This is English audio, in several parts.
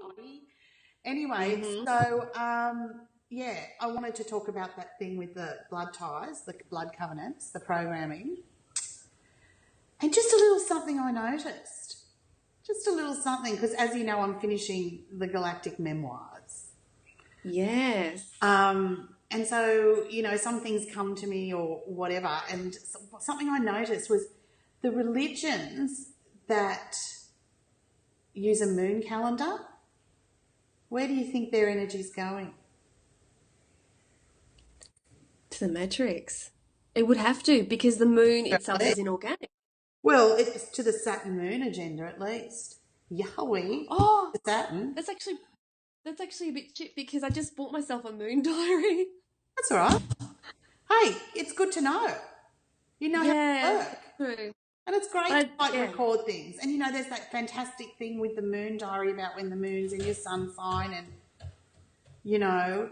body. Anyway, so yeah, I wanted to talk about that thing with the blood ties, the blood covenants, the programming, and just a little something I noticed. Just a little something, because as you know, I'm finishing the Galactic Memoirs. Yes. And so, you know, some things come to me or whatever, and something I noticed was the religions that use a moon calendar, where do you think their energy's going? To the matrix. It would have to, because the moon itself is inorganic. Well, it's to the Saturn moon agenda at least. Yahweh, Oh, the Saturn. that's actually a bit shit, because I just bought myself a moon diary. That's all right. Hey, it's good to know. You know how to work. True. And it's great to record things. And, you know, there's that fantastic thing with the moon diary about when the moon's in your sun sign and, you know,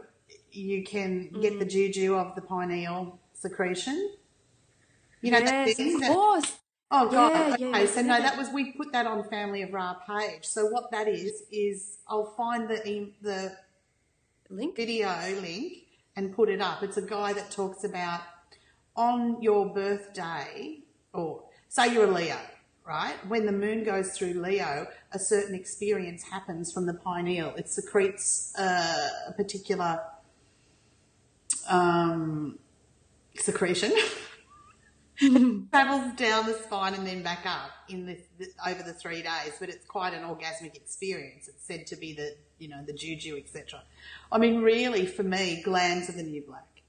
you can get the juju of the pineal secretion. You know, that thing? Of course. Oh, God. Okay, so no, we put that on Family of Ra page. So what that is I'll find the video link and put it up. It's a guy that talks about on your birthday, or say you're a Leo, right? When the moon goes through Leo, a certain experience happens from the pineal. It secretes a particular secretion. Travels down the spine and then back up over the 3 days, but it's quite an orgasmic experience. It's said to be the juju, etc. I mean, really, for me, glands are the new black.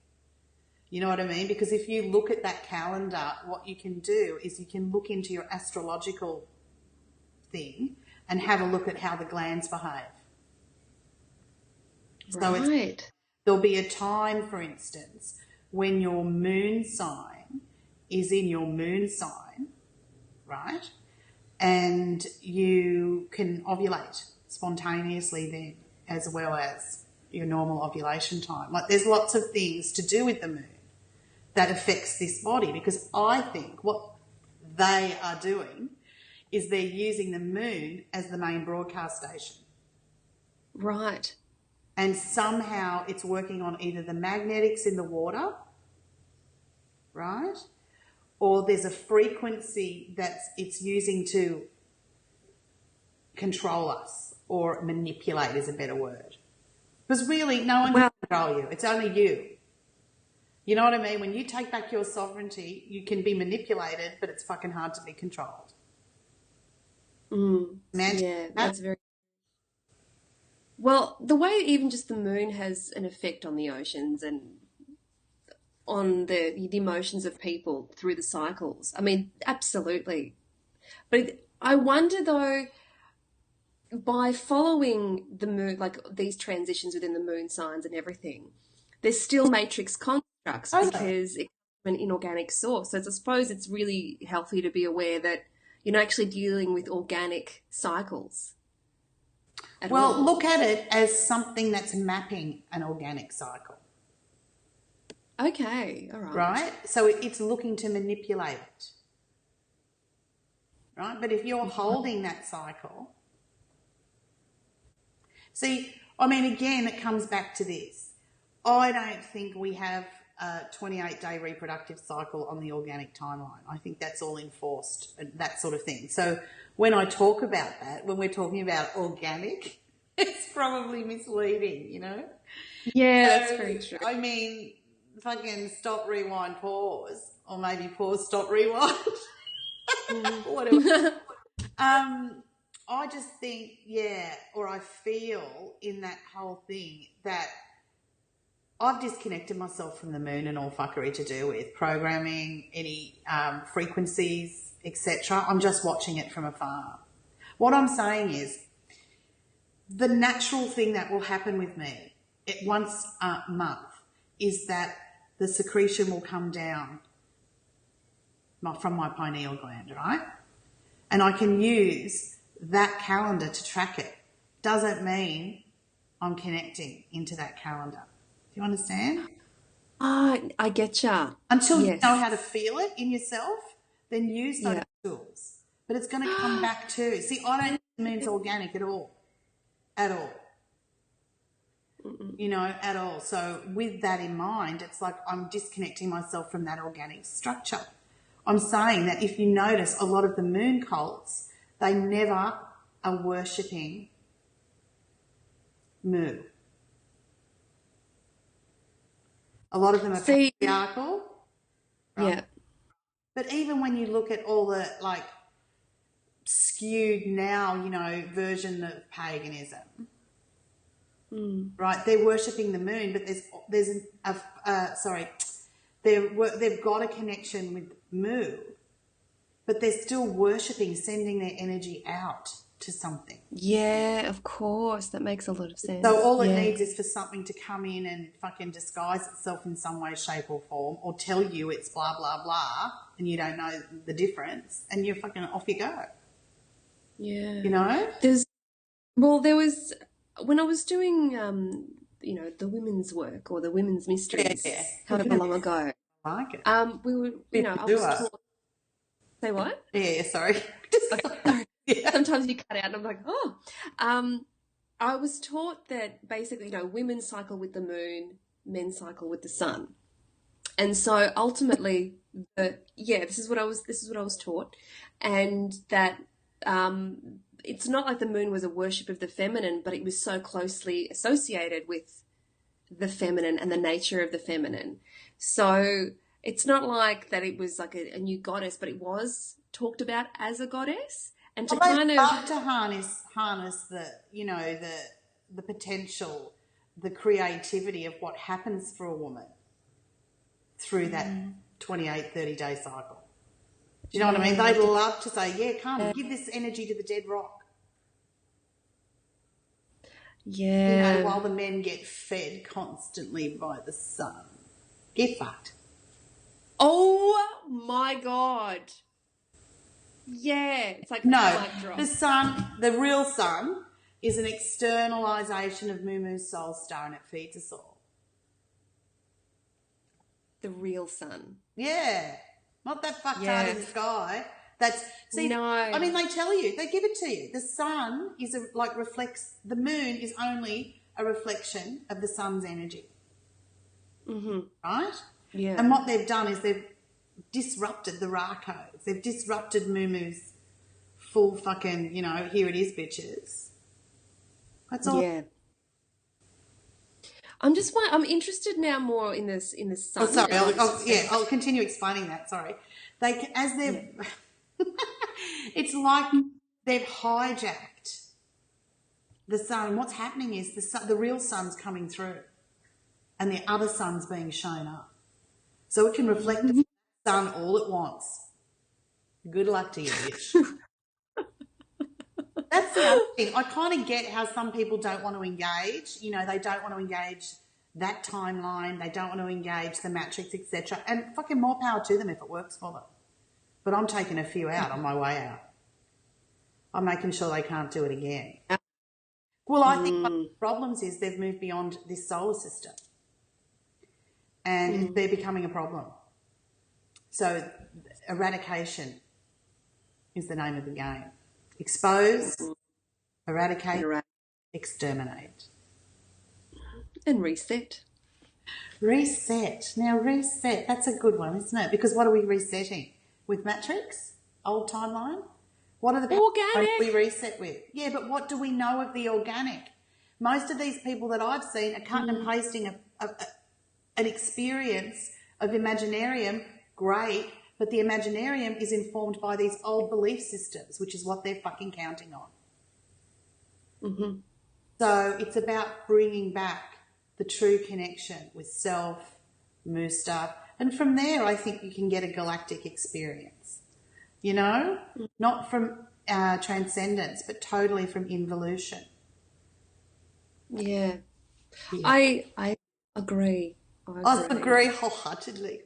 You know what I mean? Because if you look at that calendar, what you can do is you can look into your astrological thing and have a look at how the glands behave. Right. So there'll be a time, for instance, when your moon sign is in your moon sign, right? And you can ovulate spontaneously then, as well as your normal ovulation time. Like, there's lots of things to do with the moon that affects this body, because I think what they are doing is they're using the moon as the main broadcast station. Right. And somehow it's working on either the magnetics in the water, right? Or there's a frequency that it's using to control us, or manipulate is a better word. Because really, no one can control you. It's only you. You know what I mean? When you take back your sovereignty, you can be manipulated, but it's fucking hard to be controlled. That's very... Well, the way even just the moon has an effect on the oceans and on the emotions of people through the cycles. I mean, absolutely. But I wonder, though, by following the moon, like these transitions within the moon signs and everything, there's still matrix constructs because it's an inorganic source. So I suppose it's really healthy to be aware that you're not actually dealing with organic cycles. Well, look at it as something that's mapping an organic cycle. Okay, all right. Right? So it's looking to manipulate it. Right? But if you're holding that cycle... See, I mean, again, it comes back to this. I don't think we have a 28-day reproductive cycle on the organic timeline. I think that's all enforced, that sort of thing. So when I talk about that, when we're talking about organic, it's probably misleading, you know? Yeah, that's very true. I mean, fucking stop, rewind, pause, or maybe pause, stop, rewind. Whatever. I just think, or I feel in that whole thing that I've disconnected myself from the moon and all fuckery to do with programming, any frequencies, etc. I'm just watching it from afar. What I'm saying is the natural thing that will happen with me once a month is that the secretion will come down from my pineal gland, right? And I can use that calendar to track it. Doesn't mean I'm connecting into that calendar. Do you understand? I get ya. Until you know how to feel it in yourself, then use those tools. But it's going to come back to... See, I don't think the moon's organic at all. at all. You know, at all. So with that in mind, it's like I'm disconnecting myself from that organic structure. I'm saying that if you notice a lot of the moon cults, they never are worshipping Mu. A lot of them are patriarchal. Right? Yeah. But even when you look at all the like skewed now, you know, version of paganism, right? They're worshipping the moon, but they've got a connection with Mu, but they're still worshipping, sending their energy out to something. Yeah, of course. That makes a lot of sense. So all it needs is for something to come in and fucking disguise itself in some way, shape or form, or tell you it's blah, blah, blah, and you don't know the difference, and you're fucking off you go. Yeah. You know? There was, when I was doing, you know, the women's work or the women's mysteries, however long ago. I like it. We were, you know, I was taught. Say what? Yeah, sorry. Yeah. Sometimes you cut out and I'm like, oh. I was taught that basically, you know, women cycle with the moon, men cycle with the sun. And so ultimately, this is what I was taught. And that it's not like the moon was a worship of the feminine, but it was so closely associated with the feminine and the nature of the feminine. So it's not like that it was like a new goddess, but it was talked about as a goddess. And to love to harness the, you know, the potential, the creativity of what happens for a woman through that 28, 30-day cycle. Do you know what I mean? They'd love to say, yeah, come, give this energy to the dead rock. Yeah. You know, while the men get fed constantly by the sun. Get fucked. Oh my God. Yeah. It's like no, the sun, the real sun, is an externalization of Mumu's soul star, and it feeds us all. The real sun. Yeah. Not that fucked out in the sky. No. I mean, they tell you, they give it to you. The sun is reflects, the moon is only a reflection of the sun's energy. Mm-hmm. Right? Yeah. And what they've done is they've disrupted the Ra codes. They've disrupted Mumu's full fucking, you know, here it is, bitches. That's all. Yeah. I'm interested now more in the sun. Oh, sorry. I'll continue explaining that. Sorry. It's like they've hijacked the sun. What's happening is the real sun's coming through, and the other sun's being shown up, so it can reflect the sun all it wants. Good luck to you, bitch. That's the other thing. I kind of get how some people don't want to engage. You know, they don't want to engage that timeline. They don't want to engage the matrix, etc. And fucking more power to them if it works for them. But I'm taking a few out on my way out. I'm making sure they can't do it again. Well, I think one of the problems is they've moved beyond this solar system. And they're becoming a problem. So eradication is the name of the game. Expose, eradicate, exterminate. And reset. Reset. Now, reset, that's a good one, isn't it? Because what are we resetting? With Matrix? Old timeline? What are the organic we reset with? Yeah, but what do we know of the organic? Most of these people that I've seen are cutting and pasting an experience of Imaginarium, great, but the Imaginarium is informed by these old belief systems, which is what they're fucking counting on. Mm-hmm. So it's about bringing back the true connection with self, Mu stuff, and from there I think you can get a galactic experience, you know, not from transcendence, but totally from involution. Yeah. I agree. I agree wholeheartedly.